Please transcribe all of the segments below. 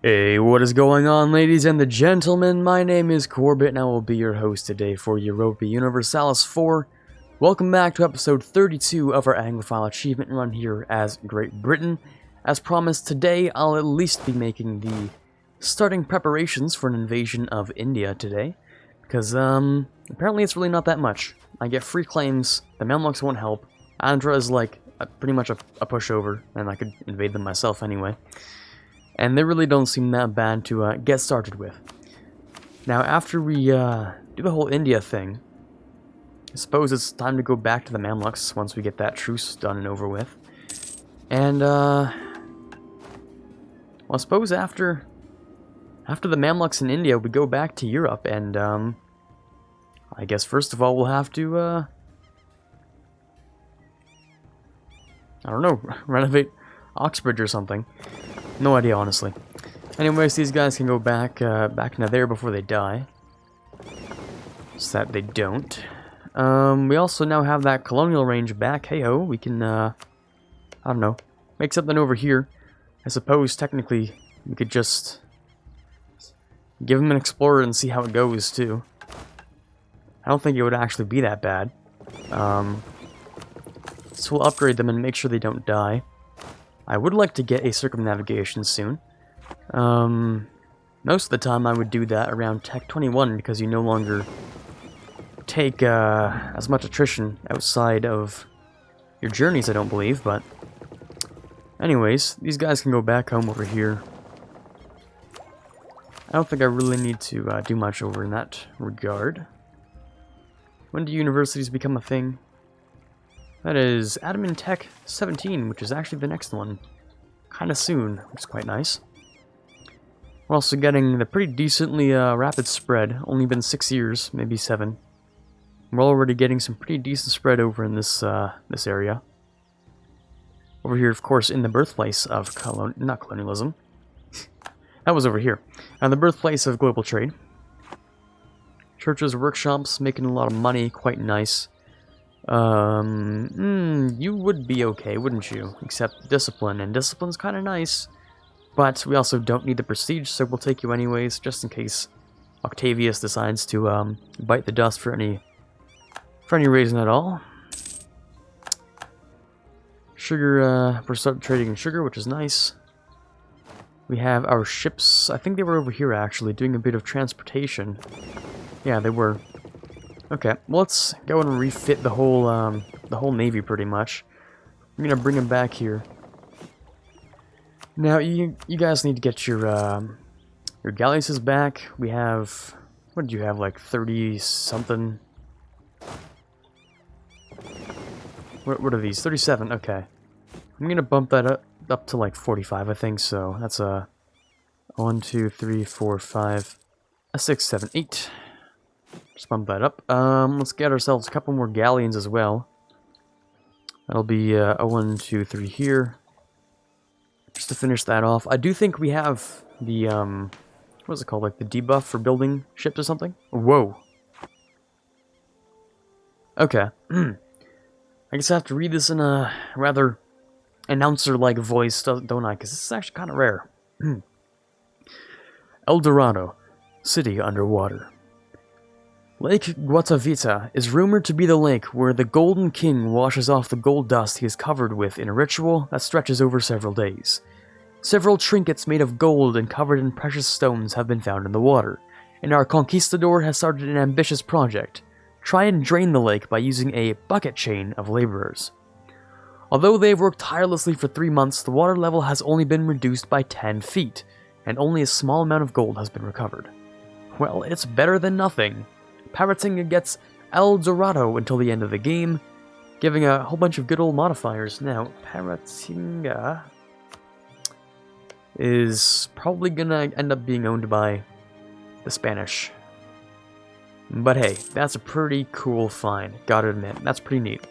Hey, what is going on, ladies and the gentlemen? My name is Quarbit, and I will be your host today for Europa Universalis 4. Welcome back to episode 32 of our Anglophile achievement run here as Great Britain. As promised, today I'll at least be making the starting preparations for an invasion of India today, because apparently it's really not that much. I get free claims, the Mamluks won't help, Andhra is like pretty much a pushover, and I could invade them myself anyway. And they really don't seem that bad to get started with. Now, after we do the whole India thing, I suppose it's time to go back to the Mamluks once we get that truce done and over with. And, well, I suppose after the Mamluks in India, we go back to Europe, and, I guess first of all we'll have to, I don't know, renovate Oxbridge or something. No idea, honestly. Anyways, these guys can go back into there before they die. So that they don't. We also now have that colonial range back. Hey-ho, we can, I don't know, make something over here. I suppose, technically, we could just give them an explorer and see how it goes, too. I don't think it would actually be that bad. So we'll upgrade them and make sure they don't die. I would like to get a circumnavigation soon. Most of the time I would do that around Tech 21 because you no longer take as much attrition outside of your journeys, I don't believe, but anyways, these guys can go back home over here. I don't think I really need to do much over in that regard. When do universities become a thing? That is Admin Tech 17, which is actually the next one. Kinda soon, which is quite nice. We're also getting the pretty decently rapid spread. Only been 6 years, maybe 7. We're already getting some pretty decent spread over in this this area. Over here, of course, in the birthplace of not colonialism. That was over here. And the birthplace of global trade. Churches, workshops, making a lot of money, quite nice. You would be okay, wouldn't you? Except discipline, and discipline's kind of nice. But we also don't need the prestige, so we'll take you anyways, just in case Octavius decides to, bite the dust for any reason at all. Sugar, we're starting trading in sugar, which is nice. We have our ships, I think they were over here actually, doing a bit of transportation. Yeah, they were. Okay, well, let's go and refit the whole navy pretty much. I'm gonna bring them back here. Now, you guys need to get your galleasses back. We have, what did you have, like 30 something? What are these? 37. Okay, I'm gonna bump that up to like 45, I think. So that's a 1, 2, 3, 4, 5, a 6, 7, 8. Just bump that up. Let's get ourselves a couple more galleons as well. That'll be a 1, 2, 3 here. Just to finish that off. I do think we have the, what's it called? Like the debuff for building ships or something? Whoa. Okay. I guess I have to read this in a rather announcer-like voice, don't I? Because this is actually kind of rare. El Dorado. City underwater. Lake Guatavita is rumored to be the lake where the Golden King washes off the gold dust he is covered with in a ritual that stretches over several days. Several trinkets made of gold and covered in precious stones have been found in the water, and our conquistador has started an ambitious project: try and drain the lake by using a bucket chain of laborers. Although they have worked tirelessly for 3 months, the water level has only been reduced by 10 feet, and only a small amount of gold has been recovered. Well, it's better than nothing. Paratinga gets El Dorado until the end of the game, giving a whole bunch of good old modifiers. Now, Paratinga is probably gonna end up being owned by the Spanish. But hey, that's a pretty cool find, gotta admit. That's pretty neat.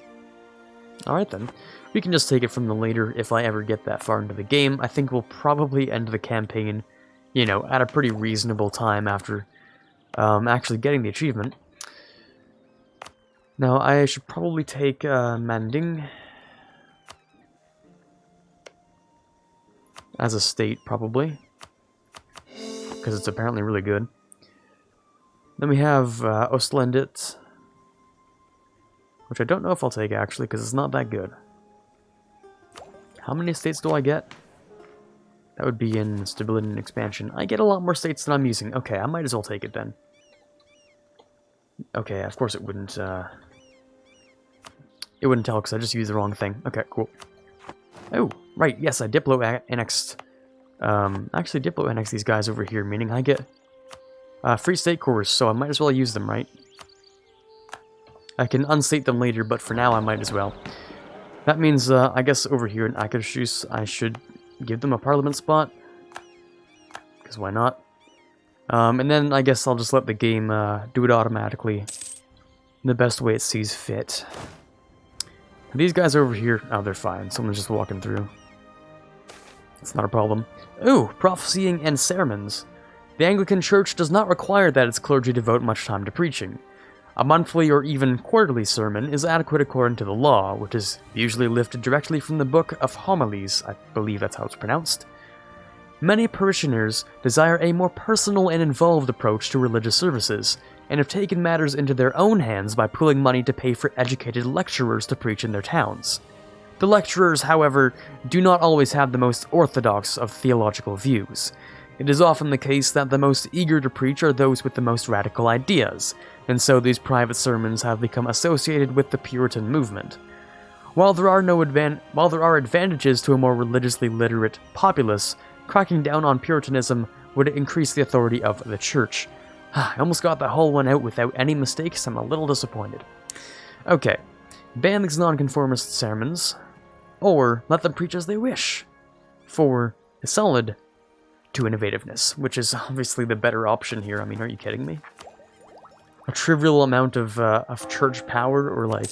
Alright then, we can just take it from the later if I ever get that far into the game. I think we'll probably end the campaign, you know, at a pretty reasonable time after actually getting the achievement. Now, I should probably take Manding as a state, probably. because it's apparently really good. Then we have Ostlendit, which I don't know if I'll take, actually, because it's not that good. How many states do I get? That would be in stability and expansion. I get a lot more states than I'm using. Okay, I might as well take it then. Okay, of course it wouldn't tell because I just used the wrong thing. Okay, cool. Oh, right, yes, I Diplo-annexed... actually Diplo-annexed these guys over here, meaning I get free state cores, so I might as well use them, right? I can unstate them later, but for now I might as well. That means, I guess over here in Akashus, I should give them a parliament spot. Because why not? And then I guess I'll just let the game do it automatically in the best way it sees fit. These guys over here, oh, they're fine. Someone's just walking through. It's not a problem. Ooh, prophesying and sermons. The Anglican Church does not require that its clergy devote much time to preaching. A monthly or even quarterly sermon is adequate according to the law, which is usually lifted directly from the Book of Homilies, I believe that's how it's pronounced. Many parishioners desire a more personal and involved approach to religious services, and have taken matters into their own hands by pooling money to pay for educated lecturers to preach in their towns. The lecturers, however, do not always have the most orthodox of theological views. It is often the case that the most eager to preach are those with the most radical ideas, and so these private sermons have become associated with the Puritan movement. While there are advantages to a more religiously literate populace, cracking down on Puritanism would increase the authority of the Church. I almost got that whole one out without any mistakes. I'm a little disappointed. Okay, ban these nonconformist sermons, or let them preach as they wish, for a solid to innovativeness, which is obviously the better option here. I mean, are you kidding me? A trivial amount of church power, or like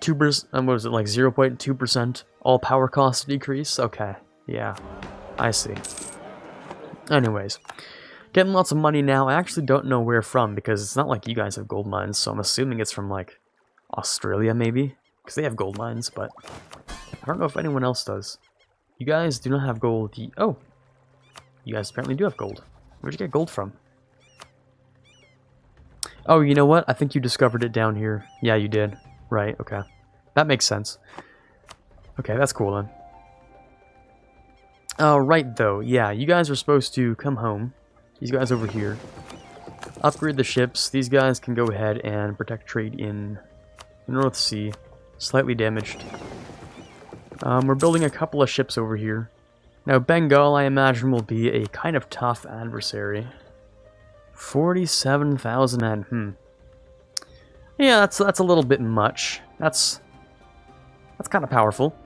2%, what was it, like 0.2% all power cost decrease? Okay, yeah, I see. Anyways, getting lots of money now. I actually don't know where from, because it's not like you guys have gold mines, so I'm assuming it's from, like, Australia, maybe? Because they have gold mines, but I don't know if anyone else does. You guys do not have gold. Oh, you guys apparently do have gold. Where'd you get gold from? Oh, you know what? I think you discovered it down here. Yeah, you did. Right, okay. That makes sense. Okay, that's cool then. Right, though. Yeah, you guys are supposed to come home. These guys over here. Upgrade the ships. These guys can go ahead and protect trade in the North Sea. Slightly damaged. We're building a couple of ships over here. Now, Bengal, I imagine, will be a kind of tough adversary. 47,000 men, Yeah, that's a little bit much. That's kind of powerful.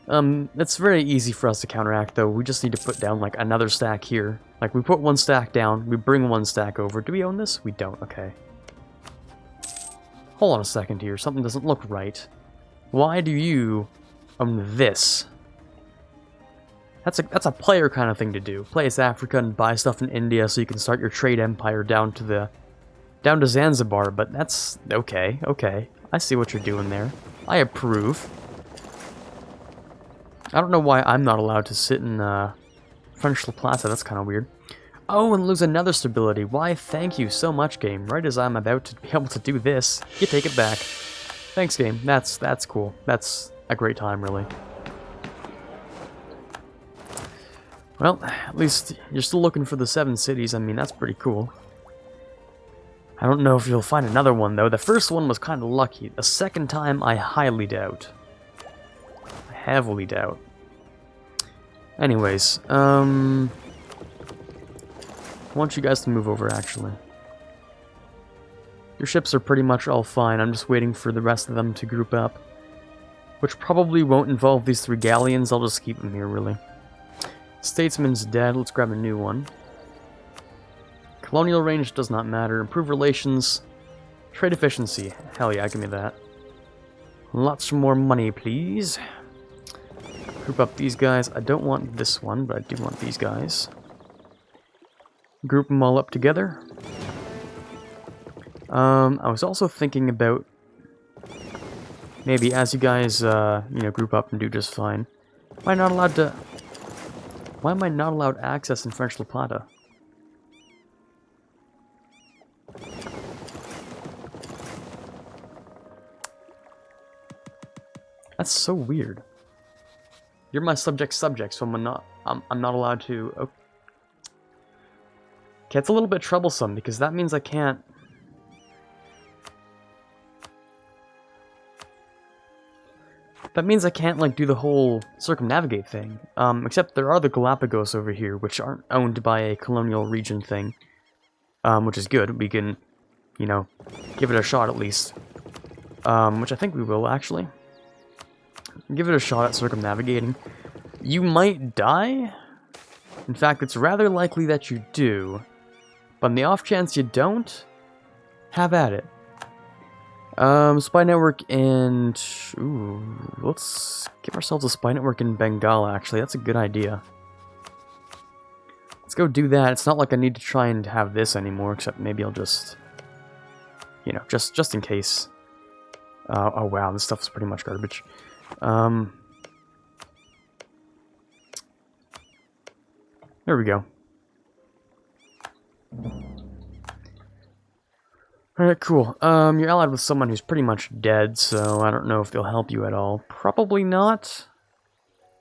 It's very easy for us to counteract, though. We just need to put down, like, another stack here. Like, we put one stack down, we bring one stack over. Do we own this? We don't, okay. Hold on a second here, something doesn't look right. Why do you own this? That's a player kind of thing to do. Play as Africa and buy stuff in India so you can start your trade empire down to Zanzibar, but that's okay, okay. I see what you're doing there. I approve. I don't know why I'm not allowed to sit in French La Plaza. That's kind of weird. Oh, and lose another stability. Why, thank you so much, game. Right as I'm about to be able to do this, you take it back. Thanks, game. That's cool. That's a great time, really. Well, at least you're still looking for the 7 cities. I mean, that's pretty cool. I don't know if you'll find another one, though. The first one was kind of lucky. The second time, I highly doubt. I heavily doubt. Anyways, I want you guys to move over, actually. Your ships are pretty much all fine. I'm just waiting for the rest of them to group up. Which probably won't involve these 3 galleons. I'll just keep them here, really. Statesman's dead. Let's grab a new one. Colonial range does not matter. Improve relations. Trade efficiency. Hell yeah, give me that. Lots more money, please. Group up these guys. I don't want this one, but I do want these guys. Group them all up together. I was also thinking about maybe as you guys, group up and do just fine. Am I not allowed to... Why am I not allowed access in French La Plata? That's so weird. You're my subject, so I'm not allowed to... Okay, it's a little bit troublesome, because that means I can't... That means I can't, like, do the whole circumnavigate thing. Except there are the Galapagos over here, which aren't owned by a colonial region thing. Which is good. We can, you know, give it a shot at least. Which I think we will, actually. Give it a shot at circumnavigating. You might die. In fact, it's rather likely that you do. But on the off chance you don't, have at it. Spy network and... Ooh, let's give ourselves a spy network in Bengal, actually. That's a good idea. Let's go do that. It's not like I need to try and have this anymore, except maybe I'll just... You know, just in case. Oh wow, this stuff's pretty much garbage. There we go. Alright, cool. You're allied with someone who's pretty much dead, so I don't know if they'll help you at all. Probably not.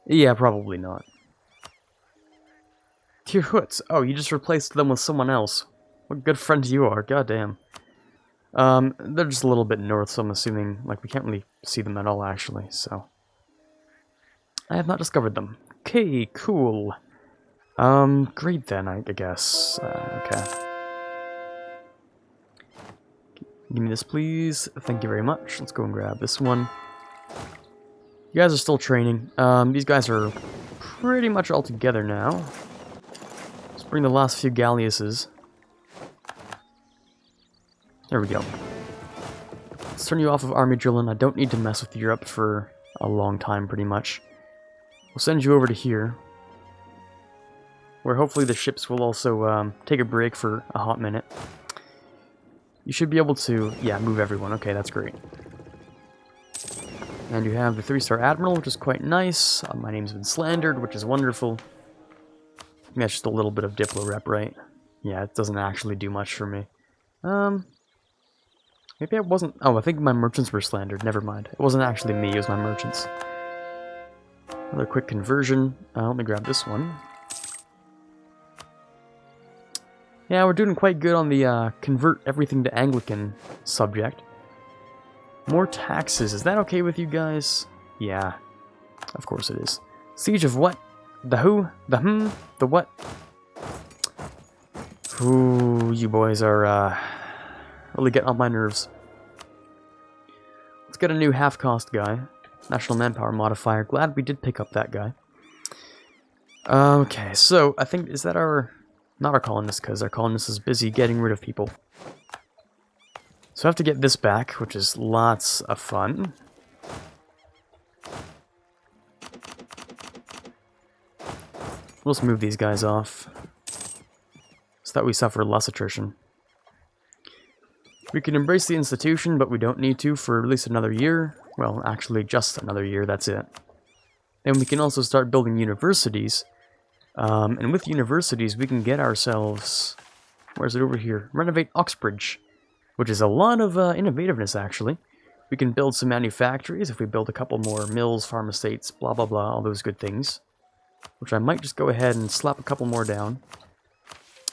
Yeah, probably not. Dear Hoots. Oh, you just replaced them with someone else. What good friend you are, goddamn. They're just a little bit north, so I'm assuming, like, we can't really see them at all, actually, so... I have not discovered them. Okay, cool. Great then, I guess. Okay. Give me this, please. Thank you very much. Let's go and grab this one. You guys are still training. These guys are pretty much all together now. Let's bring the last few galleasses. There we go. Let's turn you off of army drilling. I don't need to mess with Europe for a long time, pretty much. We'll send you over to here, where hopefully the ships will also take a break for a hot minute. You should be able to, yeah, move everyone. Okay, that's great. And you have the 3-star Admiral, which is quite nice. My name's been slandered, which is wonderful. I think that's just a little bit of Diplo rep, right? Yeah, it doesn't actually do much for me. Maybe I wasn't... Oh, I think my merchants were slandered. Never mind. It wasn't actually me, it was my merchants. Another quick conversion. Let me grab this one. Yeah, we're doing quite good on the convert everything to Anglican subject. More taxes. Is that okay with you guys? Yeah. Of course it is. Siege of what? The who? The hmm? The what? Ooh, you boys are really getting on my nerves. Let's get a new half-cost guy. National Manpower modifier. Glad we did pick up that guy. Okay, so I think, is that our... Not our colonist, because our colonist is busy getting rid of people. So I have to get this back, which is lots of fun. We'll just move these guys off, so that we suffer less attrition. We can embrace the institution, but we don't need to for at least another year. Well, actually, just another year, that's it. Then we can also start building universities. And with universities, we can get ourselves... Where's it over here? Renovate Oxbridge, which is a lot of innovativeness, actually. We can build some manufactories if we build a couple more mills, farm estates, blah, blah, blah, all those good things. Which I might just go ahead and slap a couple more down,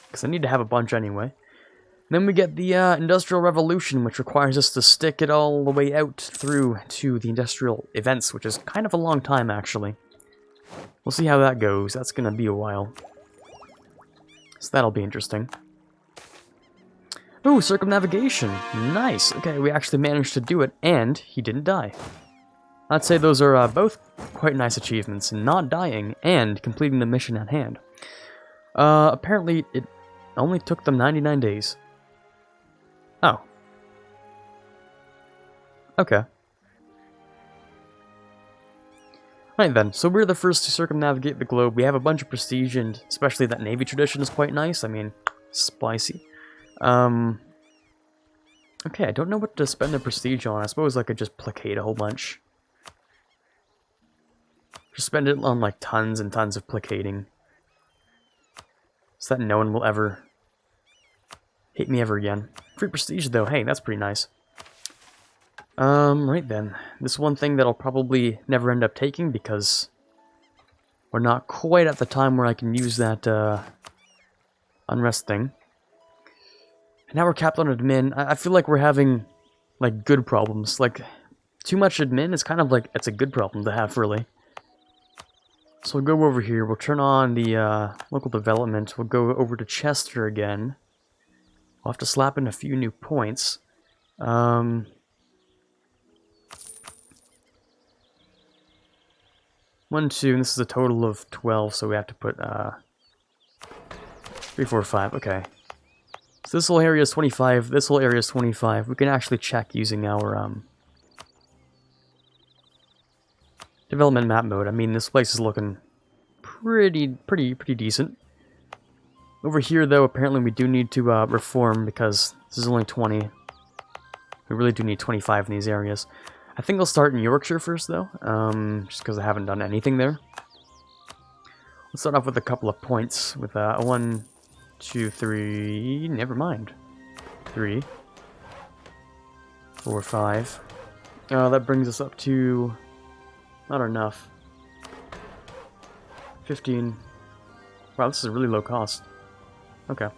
because I need to have a bunch anyway. Then we get the Industrial Revolution, which requires us to stick it all the way out through to the industrial events, which is kind of a long time, actually. We'll see how that goes. That's going to be a while. So that'll be interesting. Ooh, circumnavigation. Nice. Okay, we actually managed to do it, and he didn't die. I'd say those are both quite nice achievements. Not dying and completing the mission at hand. Apparently, it only took them 99 days. Oh. Okay. Right then, so we're the first to circumnavigate the globe. We have a bunch of prestige, and especially that Navy tradition is quite nice. I mean, spicy. Okay, I don't know what to spend the prestige on. I suppose I could just placate a whole bunch. Just spend it on, like, tons and tons of placating. So that no one will ever hate me ever again. Free prestige, though. Hey, that's pretty nice. Right then. This one thing that I'll probably never end up taking because we're not quite at the time where I can use that, unrest thing. And now we're capped on admin. I feel like we're having, like, good problems. Like, too much admin is kind of like, it's a good problem to have, really. So we'll go over here, we'll turn on the, local development, we'll go over to Chester again. We'll have to slap in a few new points. 1, 2, and this is a total of 12, so we have to put, 3, 4, 5, okay. So this whole area is 25, this whole area is 25. We can actually check using our, development map mode. I mean, this place is looking pretty decent. Over here, though, apparently we do need to, reform, because this is only 20. We really do need 25 in these areas. I think I'll start in Yorkshire first, though, just because I haven't done anything there. Let's start off with a couple of points, with, 1, 2, 3, never mind. 3, 4, 5. That brings us up to, not enough. 15. Wow, this is really low cost. Okay.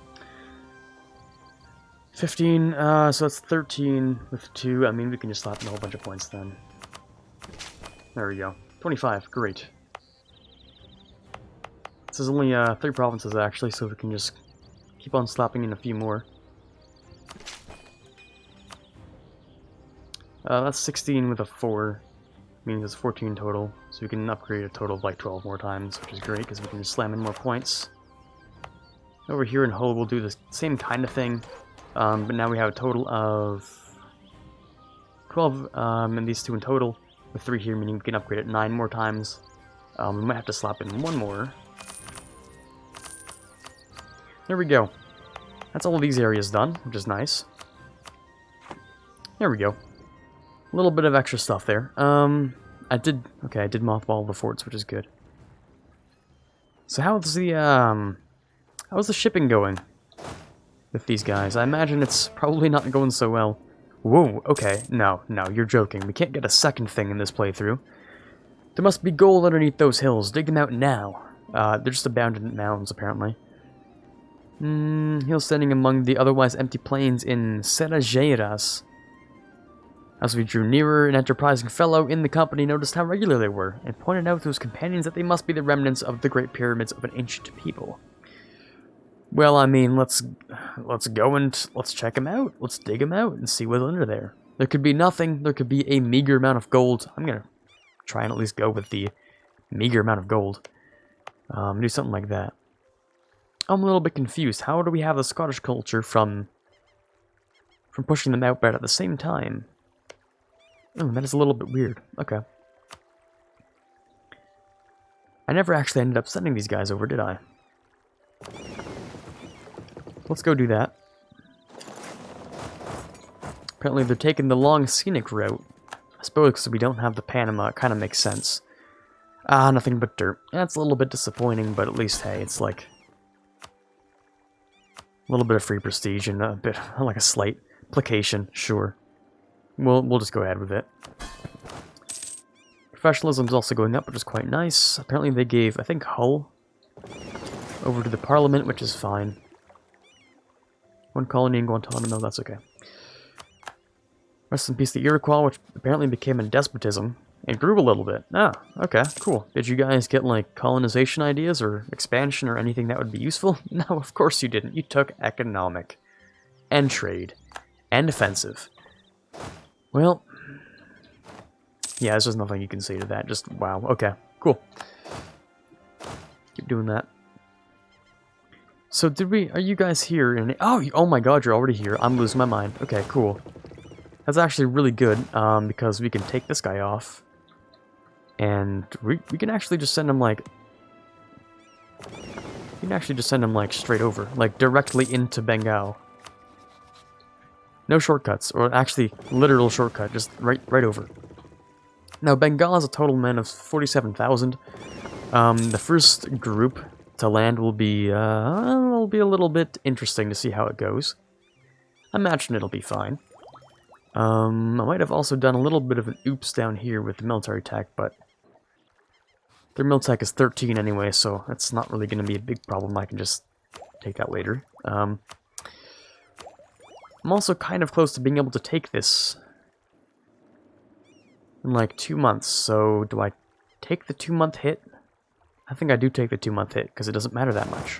15, so that's 13 with 2. I mean, we can just slap in a whole bunch of points then. There we go. 25, great. This is only 3 provinces actually, so we can just keep on slapping in a few more. That's 16 with a 4. Means it's 14 total, so we can upgrade a total of like 12 more times, which is great because we can just slam in more points. Over here in Hull, we'll do the same kind of thing, but now we have a total of 12, and these 2 in total, with 3 here, meaning we can upgrade it 9 more times. We might have to slap in 1 more. There we go. That's all of these areas done, which is nice. There we go. A little bit of extra stuff there. I did mothball the forts, which is good. So how's the shipping going with these guys? I imagine it's probably not going so well. Whoa, okay, no, you're joking. We can't get a second thing in this playthrough. There must be gold underneath those hills. Dig them out now. They're just abandoned mounds, apparently. Hills standing among the otherwise empty plains in Serrageiras. As we drew nearer, an enterprising fellow in the company noticed how regular they were, and pointed out to his companions that they must be the remnants of the great pyramids of an ancient people. Well, I mean, let's go and let's check them out. Let's dig them out and see what's under there. There could be nothing. There could be a meager amount of gold. I'm gonna try and at least go with the meager amount of gold. Do something like that. I'm a little bit confused. How do we have the Scottish culture from pushing them out, but at the same time? Oh, that is a little bit weird. Okay. I never actually ended up sending these guys over, did I? Let's go do that. Apparently they're taking the long scenic route. I suppose because we don't have the Panama, it kind of makes sense. Ah, nothing but dirt. That's a little bit disappointing, but at least, hey, it's like a little bit of free prestige and a bit, like a slight placation, sure. We'll just go ahead with it. Professionalism's also going up, which is quite nice. Apparently they gave, I think, Hull over to the Parliament, which is fine. 1 colony in Guantanamo, that's okay. Rest in peace the Iroquois, which apparently became a despotism and grew a little bit. Ah, okay, cool. Did you guys get, like, colonization ideas or expansion or anything that would be useful? No, of course you didn't. You took economic and trade and defensive. Well, yeah, there's just nothing you can say to that. Just, wow, okay, cool. Keep doing that. So are you guys here? Oh my god, you're already here. I'm losing my mind. Okay, cool. That's actually really good, because we can take this guy off. And we can actually just send him, like... We can actually just send him, like, straight over. Like, directly into Bengal. No shortcuts, or actually, literal shortcut, just right over. Now, Bengal has a total man of 47,000. The first group to land will be a little bit interesting to see how it goes. I imagine it'll be fine. I might have also done a little bit of an oops down here with the military tech, but their mil tech is 13 anyway, so that's not really going to be a big problem. I can just take that later. I'm also kind of close to being able to take this in like 2 months, so do I take the 2-month hit? I think I do take the 2-month hit, because it doesn't matter that much.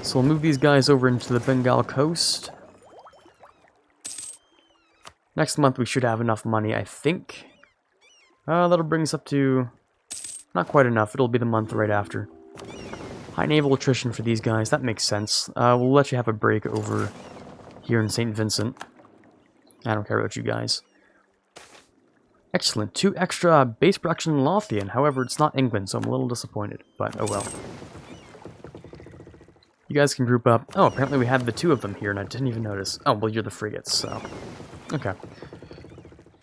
So we'll move these guys over into the Bengal coast. Next month we should have enough money, I think. That'll bring us up to... not quite enough, it'll be the month right after. High naval attrition for these guys, that makes sense. We'll let you have a break over here in St. Vincent. I don't care about you guys. Excellent, 2 extra base production in Lothian. However, it's not England, so I'm a little disappointed, but oh well. You guys can group up. Oh, apparently we had the 2 of them here, and I didn't even notice. Oh, well, you're the frigates, so... okay.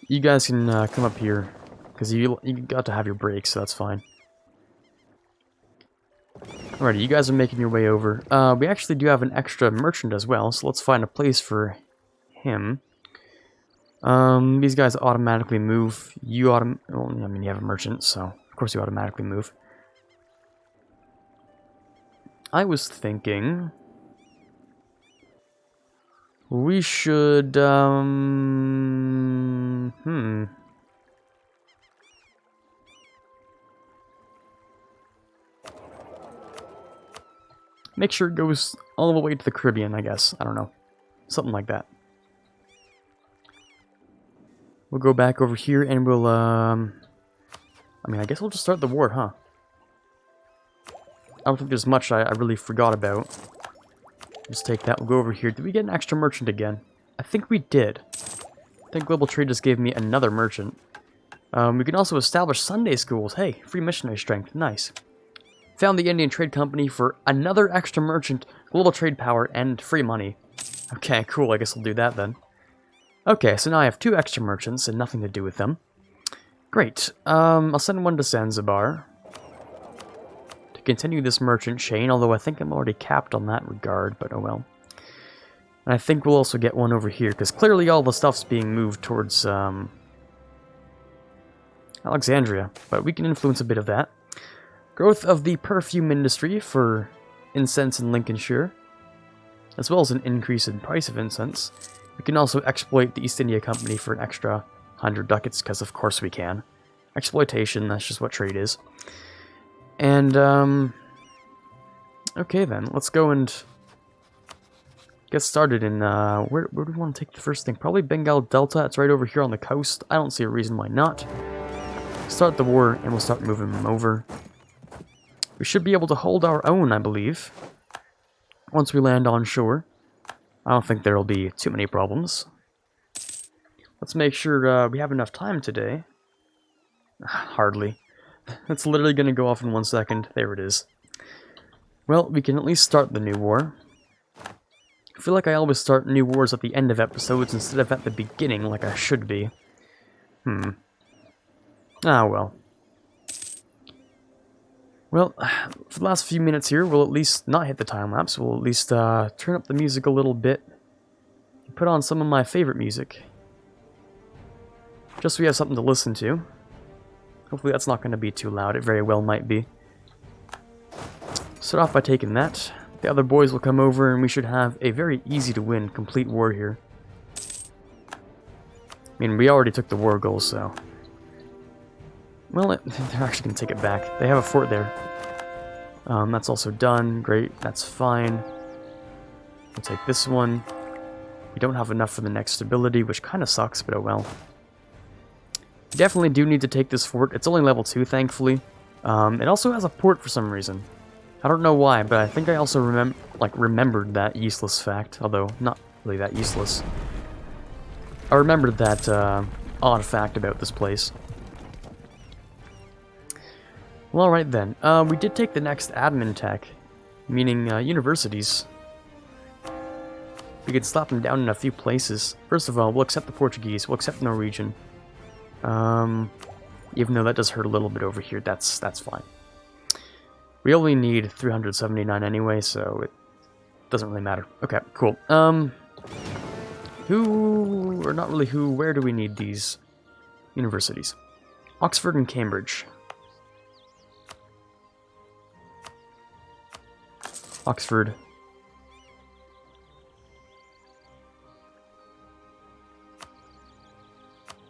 You guys can come up here, because you got to have your break, so that's fine. Alrighty, you guys are making your way over. We actually do have an extra merchant as well, so let's find a place for him. These guys automatically move. You well, I mean, you have a merchant, so of course you automatically move. I was thinking we should, make sure it goes all the way to the Caribbean, I guess. I don't know. Something like that. We'll go back over here and we'll, I mean, I guess we'll just start the war, huh? I don't think there's much I really forgot about. Just take that, we'll go over here. Did we get an extra merchant again? I think we did. I think Global Trade just gave me another merchant. We can also establish Sunday schools. Hey, free missionary strength, nice. Found the Indian Trade Company for another extra merchant, global trade power, and free money. Okay, cool, I guess we'll do that then. Okay, so now I have 2 extra merchants and nothing to do with them. Great, I'll send one to Zanzibar to continue this merchant chain, although I think I'm already capped on that regard, but oh well. And I think we'll also get one over here, because clearly all the stuff's being moved towards Alexandria, but we can influence a bit of that. Growth of the perfume industry for incense in Lincolnshire, as well as an increase in price of incense. We can also exploit the East India Company for an extra 100 ducats, because of course we can. Exploitation, that's just what trade is. And, okay then, let's go and get started in, where do we want to take the first thing? Probably Bengal Delta, it's right over here on the coast. I don't see a reason why not. Start the war, and we'll start moving them over. We should be able to hold our own, I believe, once we land on shore. I don't think there'll be too many problems. Let's make sure we have enough time today. Hardly. It's literally going to go off in 1 second. There it is. Well, we can at least start the new war. I feel like I always start new wars at the end of episodes instead of at the beginning like I should be. Ah, well. Well, for the last few minutes here, we'll at least not hit the time-lapse. We'll at least turn up the music a little bit. Put on some of my favorite music. Just so we have something to listen to. Hopefully that's not going to be too loud. It very well might be. Start off by taking that. The other boys will come over and we should have a very easy-to-win complete war here. I mean, we already took the war goal, so... well, they're actually going to take it back. They have a fort there. That's also done. Great, that's fine. We'll take this one. We don't have enough for the next stability, which kind of sucks, but oh well. We definitely do need to take this fort. It's only level 2, thankfully. It also has a port for some reason. I don't know why, but I think I also remembered that useless fact, although not really that useless. I remembered that odd fact about this place. Well, alright then. We did take the next admin tech, meaning universities. We could slap them down in a few places. First of all, we'll accept the Portuguese, we'll accept Norwegian. Even though that does hurt a little bit over here, that's fine. We only need 379 anyway, so doesn't really matter. Okay, cool. Where do we need these universities? Oxford and Cambridge. Oxford.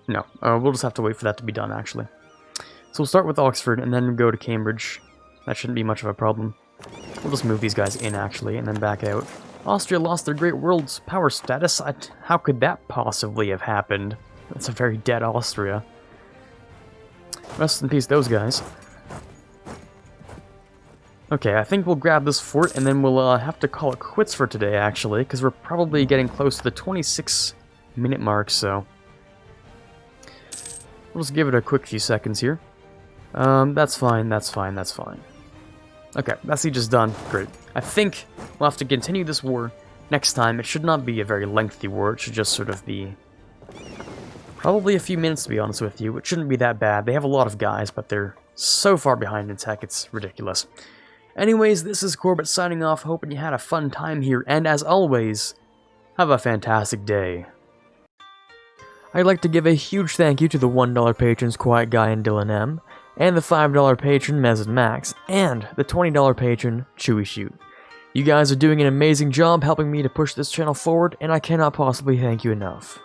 No, we'll just have to wait for that to be done, actually. So we'll start with Oxford, and then go to Cambridge. That shouldn't be much of a problem. We'll just move these guys in, actually, and then back out. Austria lost their great world's power status. How could that possibly have happened? That's a very dead Austria. Rest in peace, those guys. Okay, I think we'll grab this fort, and then we'll have to call it quits for today, actually, because we're probably getting close to the 26-minute mark, so... We'll just give it a quick few seconds here. That's fine, that's fine, that's fine. Okay, that siege is done. Great. I think we'll have to continue this war next time. It should not be a very lengthy war. It should just sort of be... probably a few minutes, to be honest with you. It shouldn't be that bad. They have a lot of guys, but they're so far behind in tech, it's ridiculous. Anyways, this is Quarbit signing off, hoping you had a fun time here, and as always, have a fantastic day. I'd like to give a huge thank you to the $1 patrons Quiet Guy and Dylan M, and the $5 patron Mez and Max, and the $20 patron Chewy Shoot. You guys are doing an amazing job helping me to push this channel forward, and I cannot possibly thank you enough.